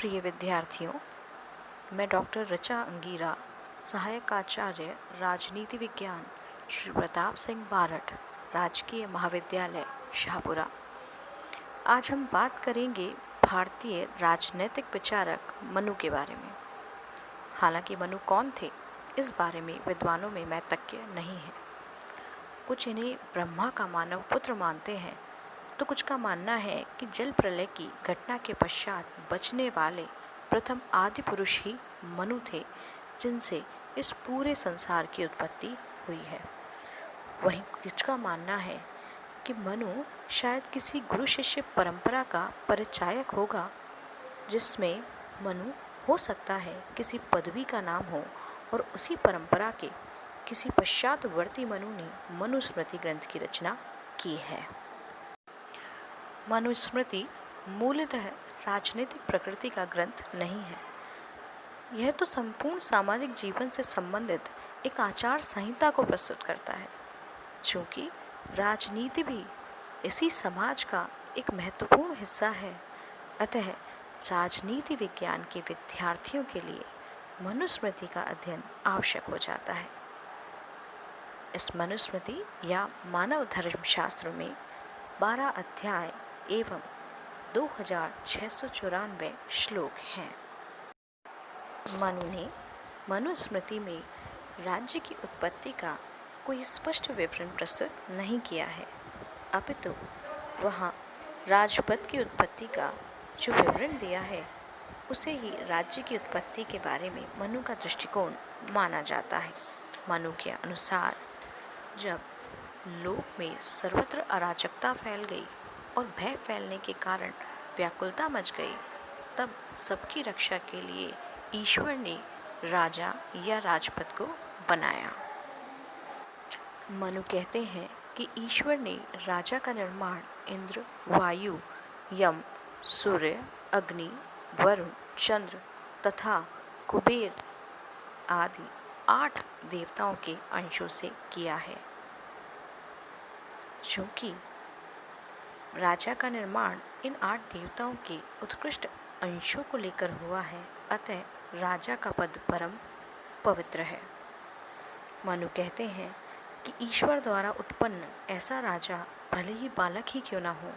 प्रिय विद्यार्थियों, मैं डॉक्टर ऋचा अंगीरा, सहायक आचार्य राजनीति विज्ञान, श्री प्रताप सिंह बारठ, राजकीय महाविद्यालय शाहपुरा। आज हम बात करेंगे भारतीय राजनैतिक विचारक मनु के बारे में। हालांकि मनु कौन थे, इस बारे में विद्वानों में मैतज्ञ नहीं है। कुछ इन्हें ब्रह्मा का मानव पुत्र मानते हैं, तो कुछ का मानना है कि जल प्रलय की घटना के पश्चात बचने वाले प्रथम आदि पुरुष ही मनु थे, जिनसे इस पूरे संसार की उत्पत्ति हुई है। वहीं कुछ का मानना है कि मनु शायद किसी गुरु शिष्य परंपरा का परिचायक होगा, जिसमें मनु हो सकता है किसी पदवी का नाम हो और उसी परंपरा के किसी पश्चातवर्ती मनु ने मनुस्मृति ग्रंथ की रचना की है। मनुस्मृति मूलतः राजनीतिक प्रकृति का ग्रंथ नहीं है। यह तो संपूर्ण सामाजिक जीवन से संबंधित एक आचार संहिता को प्रस्तुत करता है। चूँकि राजनीति भी इसी समाज का एक महत्वपूर्ण हिस्सा है, अतः राजनीति विज्ञान के विद्यार्थियों के लिए मनुस्मृति का अध्ययन आवश्यक हो जाता है। इस मनुस्मृति या मानव धर्मशास्त्र में 12 अध्याय एवं 2694 श्लोक हैं। मनु ने मनुस्मृति में राज्य की उत्पत्ति का कोई स्पष्ट विवरण प्रस्तुत नहीं किया है, अपितु वहाँ राजपद की उत्पत्ति का जो विवरण दिया है, उसे ही राज्य की उत्पत्ति के बारे में मनु का दृष्टिकोण माना जाता है। मनु के अनुसार जब लोक में सर्वत्र अराजकता फैल गई और भय फैलने के कारण व्याकुलता मच गई, तब सबकी रक्षा के लिए ईश्वर ने राजा या राजपद को बनाया। मनु कहते हैं कि ईश्वर ने राजा का निर्माण इंद्र, वायु, यम, सूर्य, अग्नि, वरुण, चंद्र तथा कुबेर आदि 8 देवताओं के अंशों से किया है। चूँकि राजा का निर्माण इन 8 देवताओं के उत्कृष्ट अंशों को लेकर हुआ है, अतः राजा का पद परम पवित्र है। मनु कहते हैं कि ईश्वर द्वारा उत्पन्न ऐसा राजा भले ही बालक ही क्यों ना हो,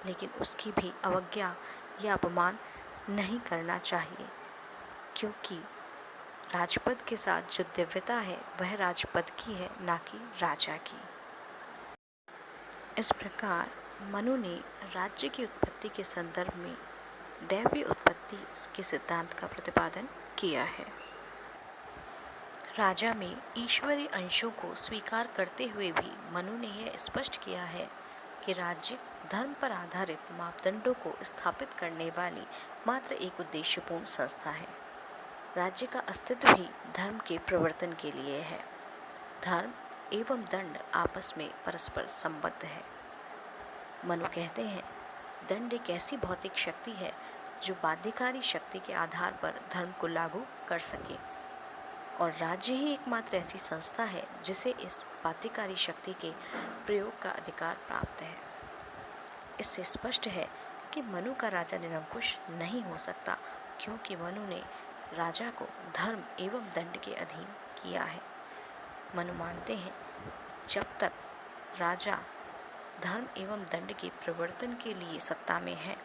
लेकिन उसकी भी अवज्ञा या अपमान नहीं करना चाहिए, क्योंकि राजपद के साथ जो दिव्यता है वह राजपद की है, ना कि राजा की। इस प्रकार मनु ने राज्य की उत्पत्ति के संदर्भ में दैवीय उत्पत्ति के सिद्धांत का प्रतिपादन किया है। राजा में ईश्वरीय अंशों को स्वीकार करते हुए भी मनु ने यह स्पष्ट किया है कि राज्य धर्म पर आधारित मापदंडों को स्थापित करने वाली मात्र एक उद्देश्यपूर्ण संस्था है। राज्य का अस्तित्व भी धर्म के प्रवर्तन के लिए है। धर्म एवं दंड आपस में परस्पर संबद्ध है। मनु कहते हैं, दंड एक ऐसी भौतिक शक्ति है जो बाध्यकारी शक्ति के आधार पर धर्म को लागू कर सके, और राज्य ही एकमात्र ऐसी संस्था है जिसे इस बाध्यकारी शक्ति के प्रयोग का अधिकार प्राप्त है। इससे स्पष्ट है कि मनु का राजा निरंकुश नहीं हो सकता, क्योंकि मनु ने राजा को धर्म एवं दंड के अधीन किया है। मनु मानते हैं, जब तक राजा धर्म एवं दंड के प्रवर्तन के लिए सत्ता में है,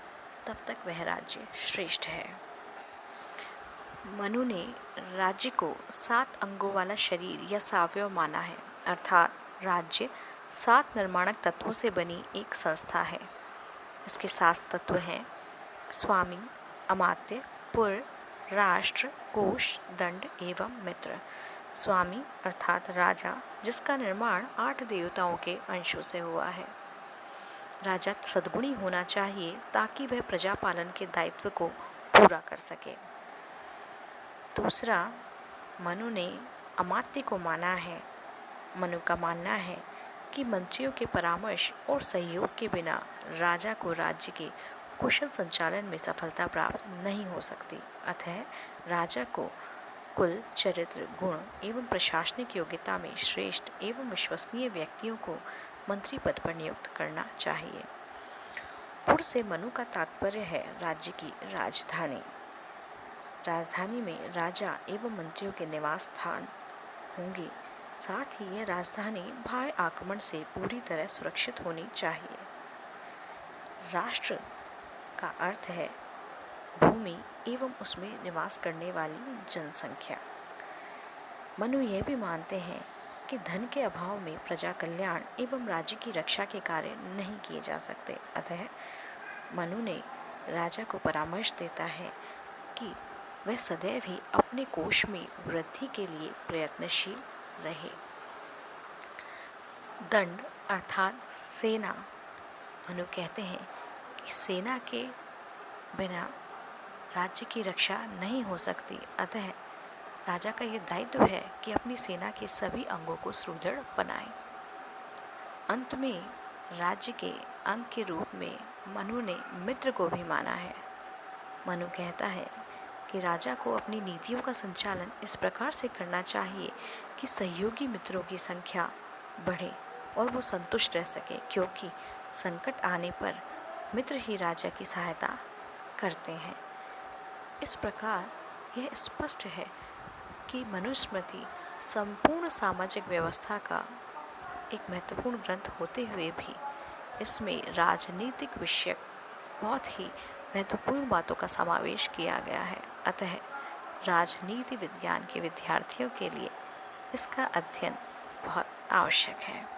तब तक वह राज्य श्रेष्ठ है। मनु ने राज्य को 7 अंगों वाला शरीर या सावयव माना है, अर्थात राज्य 7 निर्माणक तत्वों से बनी एक संस्था है। इसके 7 तत्व हैं: स्वामी, अमात्य, पुर, राष्ट्र, कोश, दंड एवं मित्र। स्वामी अर्थात राजा, जिसका निर्माण 8 देवताओं के अंशों से हुआ है। राजा सद्गुणी होना चाहिए ताकि वह प्रजा पालन के दायित्व को पूरा कर सके। दूसरा, मनु ने अमात्य को माना है। मनु का मानना है कि मंत्रियों के परामर्श और सहयोग के बिना राजा को राज्य के कुशल संचालन में सफलता प्राप्त नहीं हो सकती। अतः राजा को कुल, चरित्र, गुण एवं प्रशासनिक योग्यता में श्रेष्ठ एवं विश्वसनीय व्यक्तियों को मंत्री पद पर नियुक्त करना चाहिए। पुर से मनु का तात्पर्य है राज्य की राजधानी। राजधानी में राजा एवं मंत्रियों के निवास स्थान होंगे। साथ ही यह राजधानी बाह्य आक्रमण से पूरी तरह सुरक्षित होनी चाहिए। राष्ट्र का अर्थ है भूमि एवं उसमें निवास करने वाली जनसंख्या। मनु यह भी मानते हैं कि धन के अभाव में प्रजा कल्याण एवं राज्य की रक्षा के कार्य नहीं किए जा सकते। अतः मनु ने राजा को परामर्श देता है कि वह सदैव ही अपने कोष में वृद्धि के लिए प्रयत्नशील रहे। दंड अर्थात सेना। मनु कहते हैं कि सेना के बिना राज्य की रक्षा नहीं हो सकती। अतः राजा का यह दायित्व है कि अपनी सेना के सभी अंगों को सुदृढ़ बनाए। अंत में राज्य के अंग के रूप में मनु ने मित्र को भी माना है। मनु कहता है कि राजा को अपनी नीतियों का संचालन इस प्रकार से करना चाहिए कि सहयोगी मित्रों की संख्या बढ़े और वो संतुष्ट रह सके, क्योंकि संकट आने पर मित्र ही राजा की सहायता करते हैं। इस प्रकार यह स्पष्ट है कि मनुस्मृति संपूर्ण सामाजिक व्यवस्था का एक महत्वपूर्ण ग्रंथ होते हुए भी इसमें राजनीतिक विषयक बहुत ही महत्वपूर्ण बातों का समावेश किया गया है। अतः राजनीति विज्ञान के विद्यार्थियों के लिए इसका अध्ययन बहुत आवश्यक है।